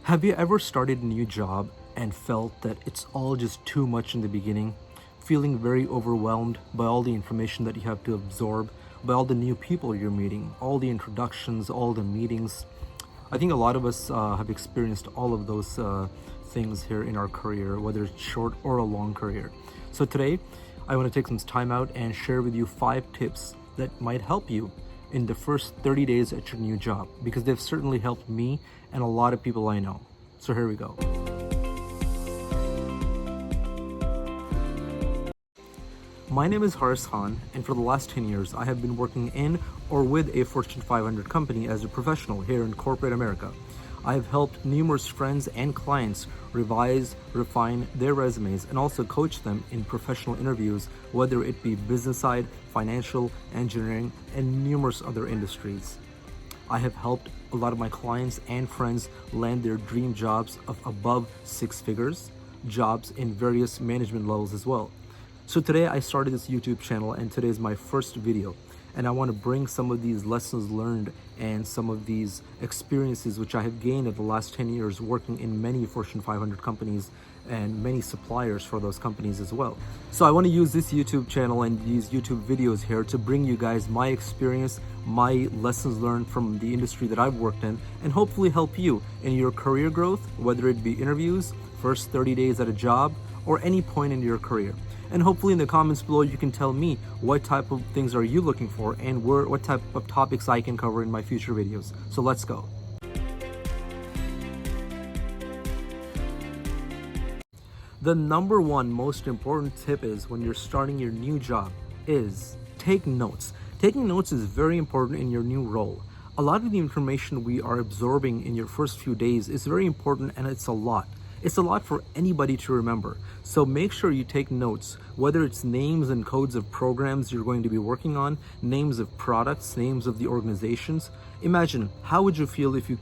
Have you ever started a new job and felt that it's all just too much in the beginning? Feeling very overwhelmed by all the information that you have to absorb, by all the new people you're meeting, all the introductions, all the meetings. I think a lot of us have experienced all of those things here in our career, whether it's short or a long career. So today, I want to take some time out and share with you 5 tips that might help you in the first 30 days at your new job, because they've certainly helped me and a lot of people I know. So here we go. My name is Haris Khan, and for the last 10 years, I have been working in or with a Fortune 500 company as a professional here in corporate America. I have helped numerous friends and clients revise, refine their resumes, and also coach them in professional interviews, whether it be business side, financial, engineering, and numerous other industries. I have helped a lot of my clients and friends land their dream jobs of above 6 figures, jobs in various management levels as well. So today I started this YouTube channel, and today is my first video. And I want to bring some of these lessons learned and some of these experiences which I have gained in the last 10 years working in many Fortune 500 companies and many suppliers for those companies as well. So I want to use this YouTube channel and these YouTube videos here to bring you guys my experience, my lessons learned from the industry that I've worked in, and hopefully help you in your career growth, whether it be interviews, first 30 days at a job, or any point in your career. And hopefully in the comments below you can tell me what type of things are you looking for and what type of topics I can cover in my future videos. So let's go. The number one most important tip is when you're starting your new job is take notes. Taking notes is very important in your new role. A lot of the information we are absorbing in your first few days is very important, and it's a lot. It's a lot for anybody to remember. So make sure you take notes, whether it's names and codes of programs you're going to be working on, names of products, names of the organizations. Imagine, how would you feel if you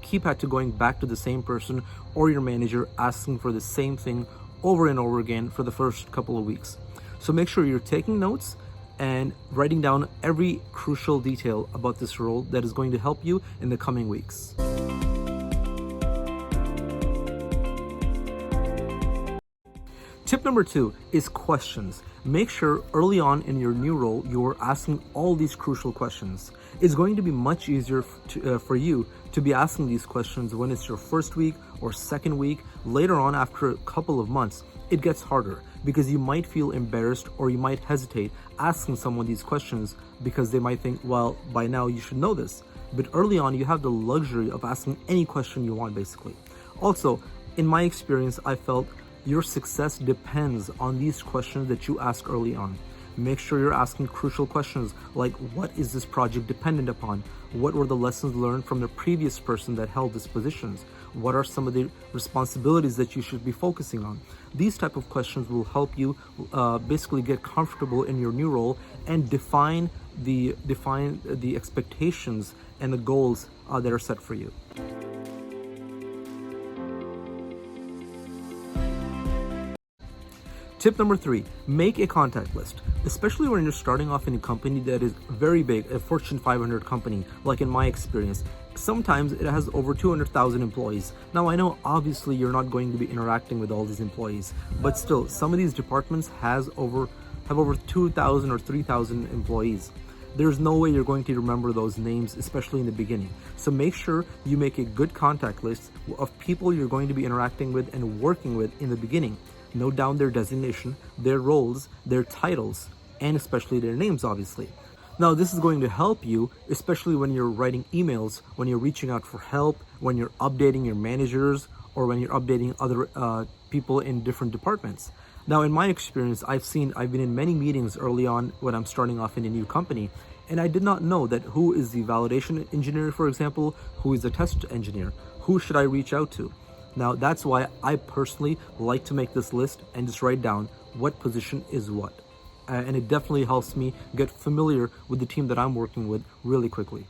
keep had to going back to the same person or your manager asking for the same thing over and over again for the first couple of weeks? So make sure you're taking notes and writing down every crucial detail about this role that is going to help you in the coming weeks. Tip number 2 is questions. Make sure early on in your new role, you're asking all these crucial questions. It's going to be much easier for you to be asking these questions when it's your first week or second week. Later on, after a couple of months, it gets harder because you might feel embarrassed or you might hesitate asking someone these questions because they might think, well, by now you should know this. But early on, you have the luxury of asking any question you want, basically. Also, in my experience, I felt your success depends on these questions that you ask early on. Make sure you're asking crucial questions like, what is this project dependent upon? What were the lessons learned from the previous person that held these positions? What are some of the responsibilities that you should be focusing on? These type of questions will help you basically get comfortable in your new role and define the expectations and the goals that are set for you. Tip number 3, make a contact list. Especially when you're starting off in a company that is very big, a Fortune 500 company, like in my experience. Sometimes it has over 200,000 employees. Now I know obviously you're not going to be interacting with all these employees, but still some of these departments have over 2,000 or 3,000 employees. There's no way you're going to remember those names, especially in the beginning. So make sure you make a good contact list of people you're going to be interacting with and working with in the beginning. Note down their designation, their roles, their titles, and especially their names, obviously. Now, this is going to help you, especially when you're writing emails, when you're reaching out for help, when you're updating your managers, or when you're updating other people in different departments. Now, in my experience, I've been in many meetings early on when I'm starting off in a new company, and I did not know that who is the validation engineer, for example, who is the test engineer, who should I reach out to? Now, that's why I personally like to make this list and just write down what position is what. And it definitely helps me get familiar with the team that I'm working with really quickly.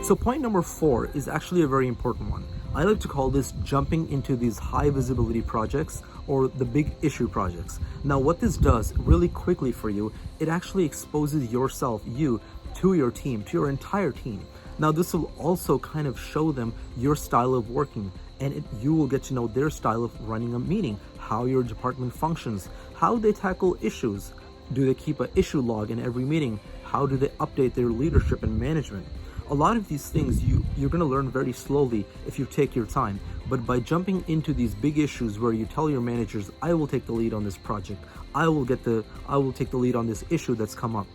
So point number 4 is actually a very important one. I like to call this jumping into these high visibility projects or the big issue projects. Now, what this does really quickly for you, it actually exposes yourself, you, to your team, to your entire team. Now, this will also kind of show them your style of working, and you will get to know their style of running a meeting, how your department functions, how they tackle issues. Do they keep an issue log in every meeting? How do they update their leadership and management? A lot of these things you're going to learn very slowly if you take your time. But by jumping into these big issues where you tell your managers, I will take the lead on this project, I will take the lead on this issue that's come up,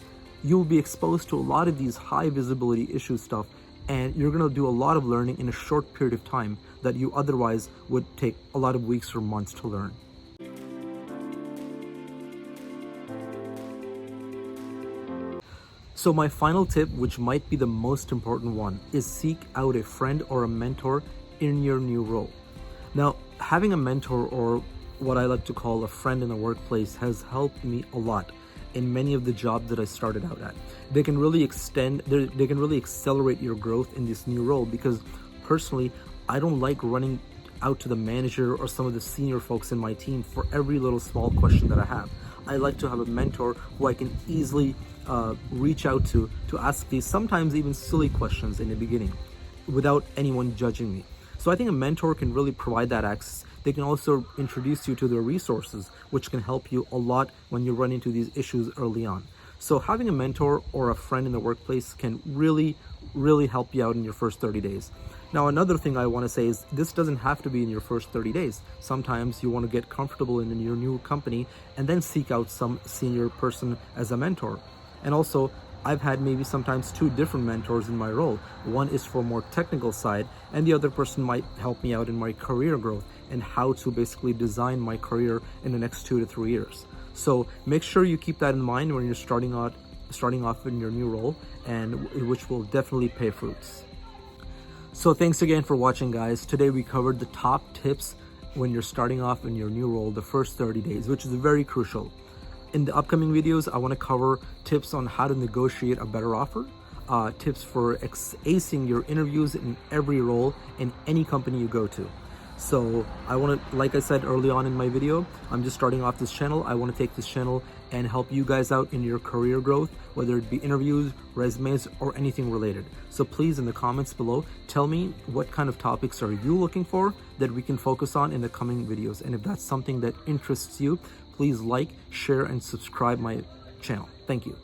you'll be exposed to a lot of these high visibility issue stuff, and you're going to do a lot of learning in a short period of time that you otherwise would take a lot of weeks or months to learn. So my final tip, which might be the most important one, is seek out a friend or a mentor in your new role. Now, having a mentor, or what I like to call a friend in the workplace, has helped me a lot in many of the jobs that I started out at. They can really accelerate your growth in this new role, because personally, I don't like running out to the manager or some of the senior folks in my team for every little small question that I have. I like to have a mentor who I can easily reach out to ask these sometimes even silly questions in the beginning without anyone judging me. So I think a mentor can really provide that access. They can also introduce you to their resources, which can help you a lot when you run into these issues early on. So having a mentor or a friend in the workplace can really help you out in your first 30 days. Now, another thing I want to say is this doesn't have to be in your first 30 days. Sometimes you want to get comfortable in your new company and then seek out some senior person as a mentor. And also, I've had maybe sometimes two different mentors in my role. One is for more technical side, and the other person might help me out in my career growth and how to basically design my career in the next 2 to 3 years. So make sure you keep that in mind when you're starting off in your new role, and which will definitely pay fruits. So thanks again for watching, guys. Today we covered the top tips when you're starting off in your new role, the first 30 days, which is very crucial. In the upcoming videos, I want to cover tips on how to negotiate a better offer, tips for acing your interviews in every role in any company you go to. So I want to, like I said early on in my video, I'm just starting off this channel. I want to take this channel and help you guys out in your career growth, whether it be interviews, resumes, or anything related. So please, in the comments below, tell me what kind of topics are you looking for that we can focus on in the coming videos. And if that's something that interests you, please like, share, and subscribe my channel. Thank you.